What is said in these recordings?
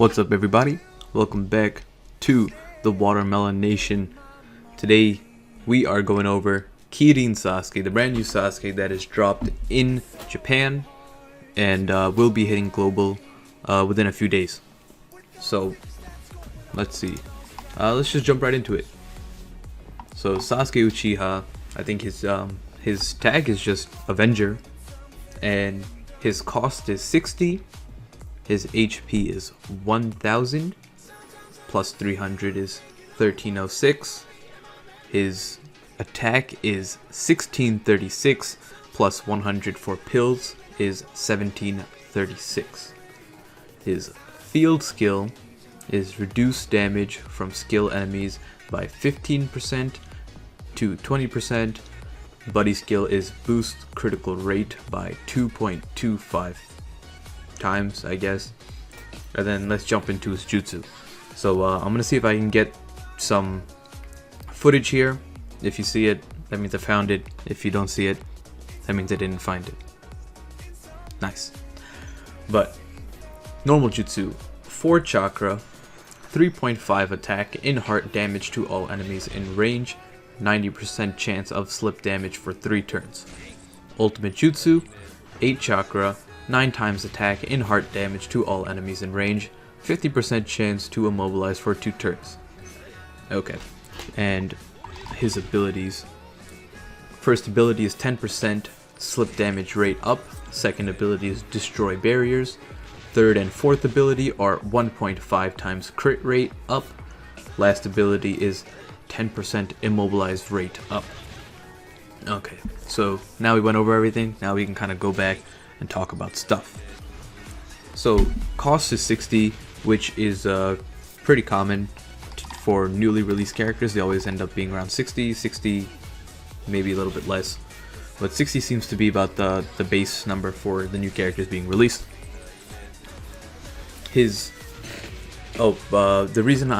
What's up, everybody? Welcome back to the Watermelon Nation. Today we are going over Kirin Sasuke, the brand new Sasuke that is dropped in Japan and will be hitting global within a few days. So let's see. Let's just jump right into it. So Sasuke Uchiha, I think his tag is just Avenger, and his cost is 60. His HP is 1000, plus 300 is 1306. His attack is 1636, plus 100 for pills is 1736. His field skill is reduce damage from skill enemies by 15% to 20%. Buddy skill is boost critical rate by 2.25 times, I guess. And then let's jump into his jutsu. So I'm gonna see if I can get some footage here. If you see it, that means I found it. If you don't see it, that means I didn't find it. Nice. But normal jutsu, 4 chakra, 3.5 attack, in heart damage to all enemies in range, 90% chance of slip damage for 3 turns. Ultimate jutsu, 8 chakra, 9 times attack, in heart damage to all enemies in range, 50% chance to immobilize for 2 turns. Okay, and his abilities. First ability is 10% slip damage rate up. Second ability is destroy barriers. Third and fourth ability are 1.5 times crit rate up. Last ability is 10% immobilized rate up. Okay, so now we went over everything. Now we can kind of go back and talk about stuff. So cost is 60, which is pretty common for newly released characters. They always end up being around 60, maybe a little bit less, but 60 seems to be about the base number for the new characters being released. The reason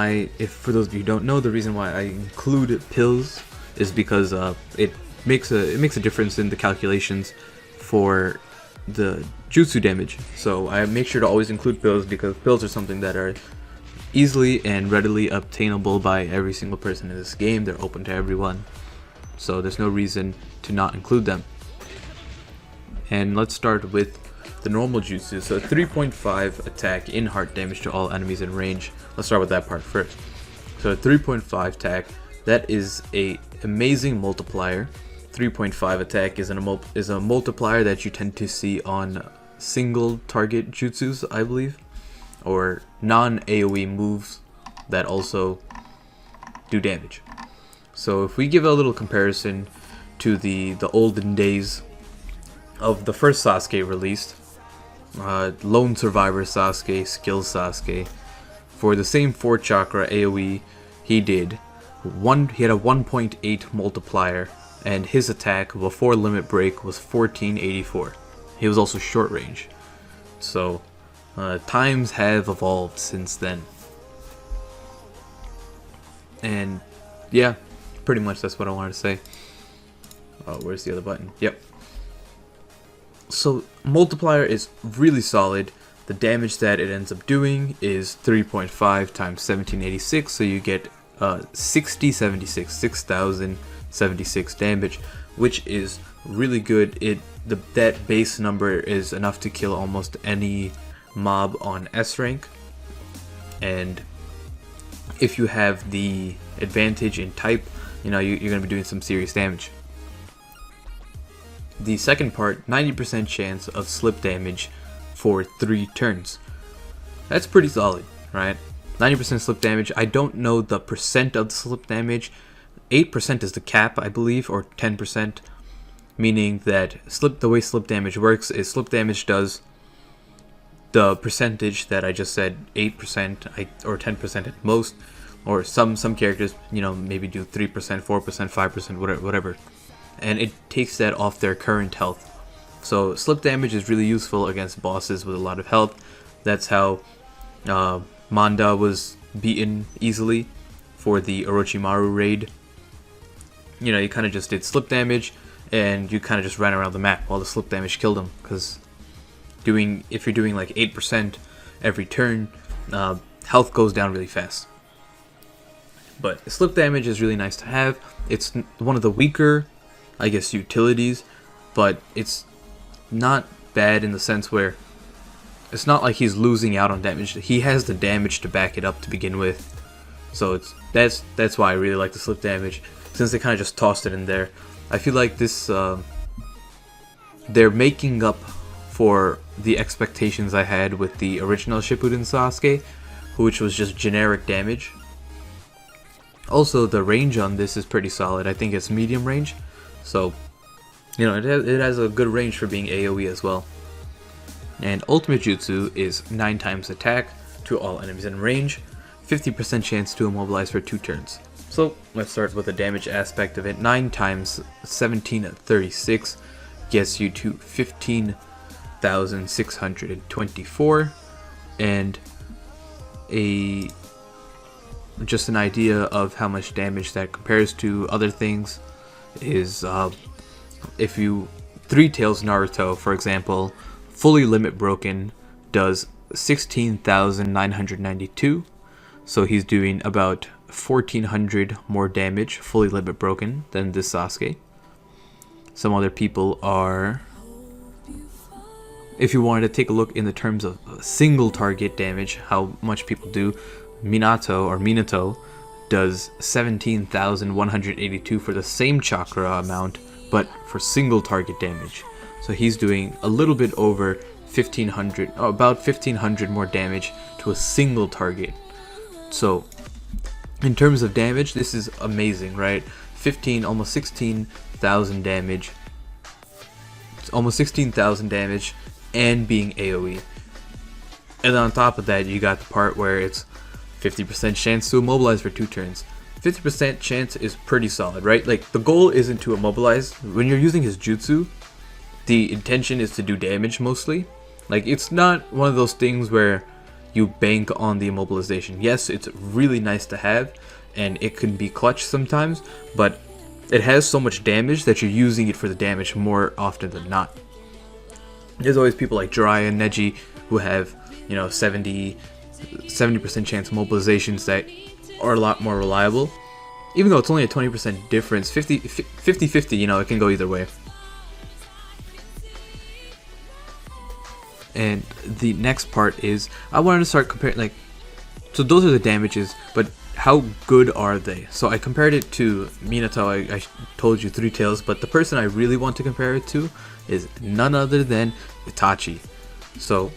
for those of you who don't know, the reason why I include pills is because it makes a difference in the calculations for the jutsu damage. So I make sure to always include pills because pills are something that are easily and readily obtainable by every single person in this game. They're open to everyone, so there's no reason to not include them. And let's start with the normal jutsu. So 3.5 attack, in heart damage to all enemies in range. Let's start with that part first. So 3.5 attack, that is a amazing multiplier. 3.5 attack is a multiplier that you tend to see on single target jutsus, I believe, or non-AoE moves that also do damage. So if we give a little comparison to the olden days of the first Sasuke released, Lone Survivor Sasuke, Skill Sasuke, for the same 4 chakra AoE, he had a 1.8 multiplier, and his attack before limit break was 1484. He was also short range. So times have evolved since then. And yeah, pretty much that's what I wanted to say. Where's the other button? Yep. So multiplier is really solid. The damage that it ends up doing is 3.5 times 1786, so you get 6076 damage, which is really good. That base number is enough to kill almost any mob on S rank, and if you have the advantage in type, you're going to be doing some serious damage. The second part, 90% chance of slip damage for 3 turns. That's pretty solid, right? 90% slip damage. I don't know the percent of the slip damage. 8% is the cap, I believe, or 10%, meaning that the way slip damage works is slip damage does the percentage that I just said, 8% or 10% at most, or some characters, maybe do 3%, 4%, 5%, whatever, and it takes that off their current health. So slip damage is really useful against bosses with a lot of health. That's how Manda was beaten easily for the Orochimaru raid. You kind of just did slip damage, and you kind of just ran around the map while the slip damage killed him. Because if you're doing like 8% every turn, health goes down really fast. But slip damage is really nice to have. It's one of the weaker, I guess, utilities, but it's not bad in the sense where it's not like he's losing out on damage. He has the damage to back it up to begin with. So that's why I really like the slip damage, since they kind of just tossed it in there. I feel like this they're making up for the expectations I had with the original Shippuden Sasuke, which was just generic damage. Also, the range on this is pretty solid. I think it's medium range, so you know it has a good range for being AoE as well. And ultimate jutsu is 9 times attack to all enemies in range, 50% chance to immobilize for 2 turns. So let's start with the damage aspect of it. 9 times 1736 gets you to 15,624, and just an idea of how much damage that compares to other things is if you Three Tails Naruto, for example, fully limit broken does 16,992, so he's doing about 1,400 more damage fully limit broken than this Sasuke. Some other people are, if you wanted to take a look in the terms of single target damage, how much people do, Minato does 17,182 for the same chakra amount, but for single target damage. So he's doing a little bit over 1,500, about 1,500 more damage to a single target. So in terms of damage, this is amazing, right? Almost 16,000 damage. It's almost 16,000 damage and being AoE. And on top of that, you got the part where it's 50% chance to immobilize for 2 turns. 50% chance is pretty solid, right? Like, the goal isn't to immobilize. When you're using his jutsu, the intention is to do damage mostly. Like, it's not one of those things where you bank on the immobilization. Yes, it's really nice to have, and it can be clutch sometimes, but it has so much damage that you're using it for the damage more often than not. There's always people like Jiraiya and Neji who have, you know, 70% chance mobilizations that are a lot more reliable. Even though it's only a 20% difference, 50-50, you know, it can go either way. And the next part is, I wanted to start comparing, like, so those are the damages, but how good are they? So I compared it to Minato. I told you Three Tails, but the person I really want to compare it to is none other than Itachi. So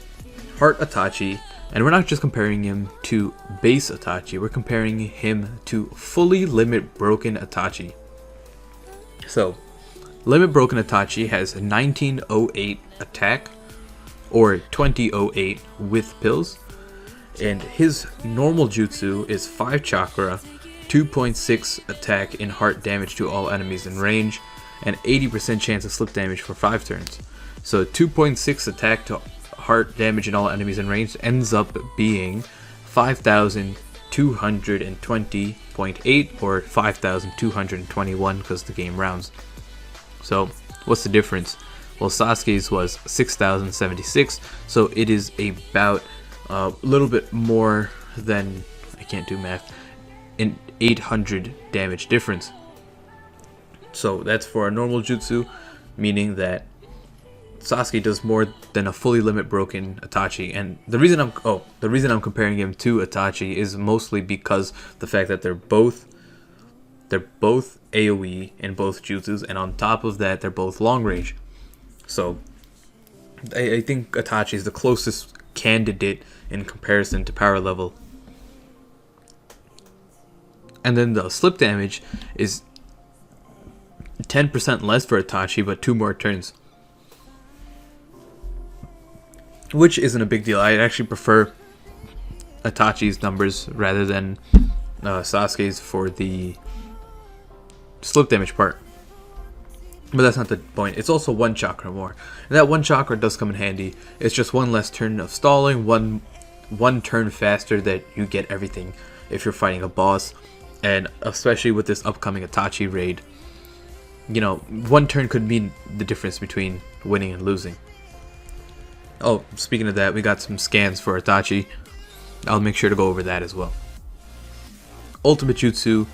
Heart Itachi, and we're not just comparing him to base Itachi, we're comparing him to fully limit broken Itachi. So limit broken Itachi has 1908 attack, or 2008 with pills, and his normal jutsu is 5 chakra, 2.6 attack in heart damage to all enemies in range, and 80% chance of slip damage for 5 turns. So 2.6 attack to heart damage in all enemies in range ends up being 5,220.8 or 5,221 because the game rounds. So what's the difference? Well, Sasuke's was 6,076, so it is about a little bit more than, I can't do math, an 800 damage difference. So that's for a normal jutsu, meaning that Sasuke does more than a fully limit broken Itachi. And the reason I'm comparing him to Itachi is mostly because the fact that they're both AoE in both jutsus, and on top of that, they're both long range. So I think Itachi is the closest candidate in comparison to power level. And then the slip damage is 10% less for Itachi, but 2 more turns, which isn't a big deal. I actually prefer Itachi's numbers rather than Sasuke's for the slip damage part. But that's not the point. It's also 1 chakra more, and that 1 chakra does come in handy. It's just 1 less turn of stalling, one turn faster that you get everything if you're fighting a boss, and especially with this upcoming Itachi raid, you know, 1 turn could mean the difference between winning and losing. Oh, speaking of that, we got some scans for Itachi. I'll make sure to go over that as well. Ultimate Jutsu,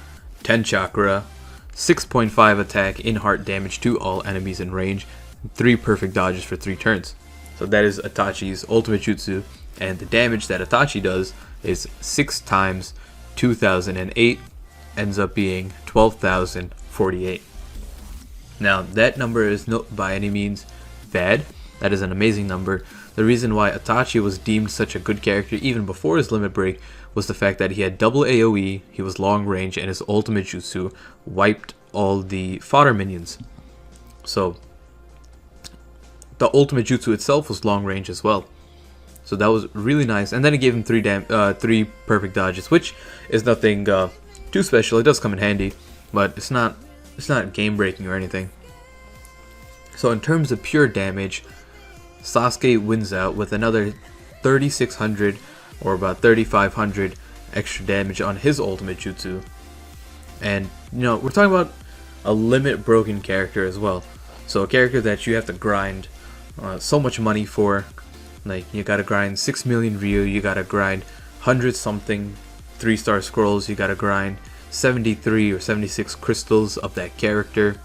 10 chakra, 6.5 attack in heart damage to all enemies in range, 3 perfect dodges for 3 turns. So that is Itachi's Ultimate Jutsu, and the damage that Itachi does is 6 times 2008, ends up being 12,048. Now that number is not by any means bad. That is an amazing number. The reason why Itachi was deemed such a good character even before his limit break was the fact that he had double AoE, he was long range, and his ultimate jutsu wiped all the fodder minions. So the ultimate jutsu itself was long range as well. So that was really nice. And then it gave him 3 perfect dodges, which is nothing too special. It does come in handy, but it's not game breaking or anything. So in terms of pure damage, Sasuke wins out with another 3,600 or about 3,500 extra damage on his ultimate jutsu. And you know, we're talking about a limit broken character as well. So a character that you have to grind so much money for. Like, you gotta grind 6 million Ryu, you gotta grind 100 something 3-star scrolls, you gotta grind 73 or 76 crystals of that character.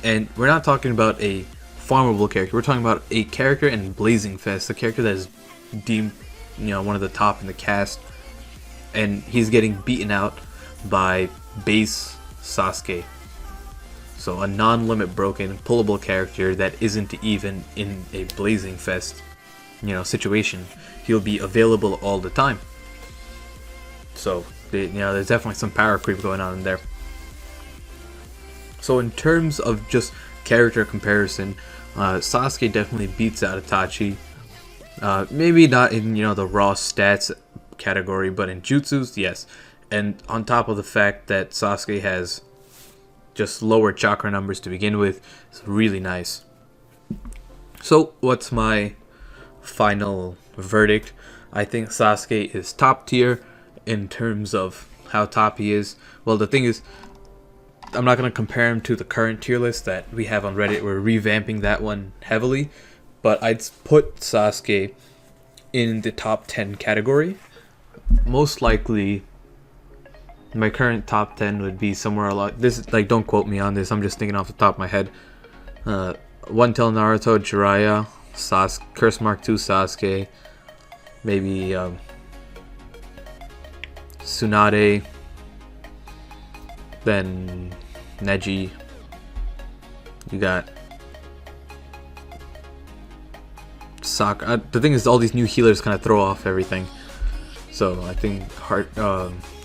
And we're not talking about a farmable character, we're talking about a character in Blazing Fest, a character that is deemed, you know, one of the top in the cast, and he's getting beaten out by base Sasuke. So a non-limit broken pullable character that isn't even in a Blazing Fest, you know, situation. He'll be available all the time. So you know, there's definitely some power creep going on in there. So in terms of just character comparison, Sasuke definitely beats out Itachi. Maybe not in, you know, the raw stats category, but in jutsus, yes. And on top of the fact that Sasuke has just lower chakra numbers to begin with, it's really nice. So what's my final verdict? I think Sasuke is top tier in terms of how top he is. Well, the thing is, I'm not going to compare him to the current tier list that we have on Reddit. We're revamping that one heavily, but I'd put Sasuke in the top 10 category. Most likely my current top 10 would be somewhere along this, like, don't quote me on this, I'm just thinking off the top of my head. One Tail Naruto, Jiraiya, Curse Mark 2 Sasuke, maybe Tsunade, then Neji. You got Sakura. The thing is, all these new healers kind of throw off everything. So I think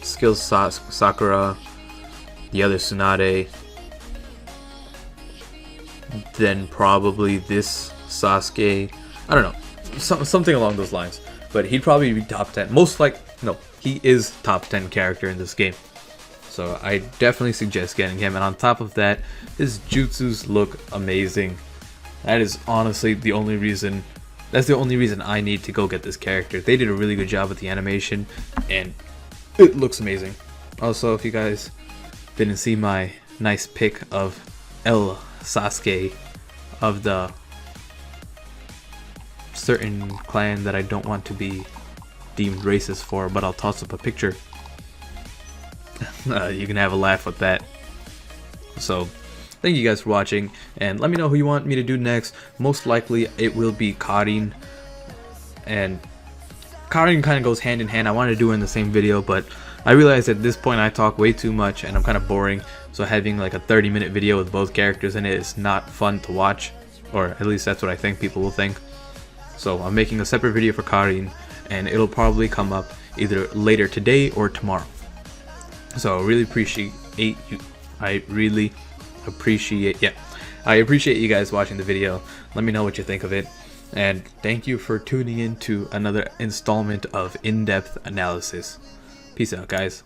skills Sakura, the other Tsunade, then probably this Sasuke. I don't know, something along those lines. But he'd probably be top 10. He is top 10 character in this game. So I definitely suggest getting him. And on top of that, his jutsus look amazing. That is honestly the only reason. That's the only reason I need to go get this character. They did a really good job with the animation, and it looks amazing. Also, if you guys didn't see my nice pic of El Sasuke of the certain clan that I don't want to be deemed racist for, but I'll toss up a picture. You can have a laugh with that. So thank you guys for watching, and let me know who you want me to do next. Most likely it will be Kirin, and Kirin kind of goes hand in hand. I wanted to do it in the same video, but I realized at this point I talk way too much and I'm kind of boring, so having like a 30-minute video with both characters in it is not fun to watch, or at least that's what I think people will think. So I'm making a separate video for Kirin, and it'll probably come up either later today or tomorrow. So I really appreciate you. I appreciate you guys watching the video. Let me know what you think of it, and thank you for tuning in to another installment of in-depth analysis. Peace out, guys.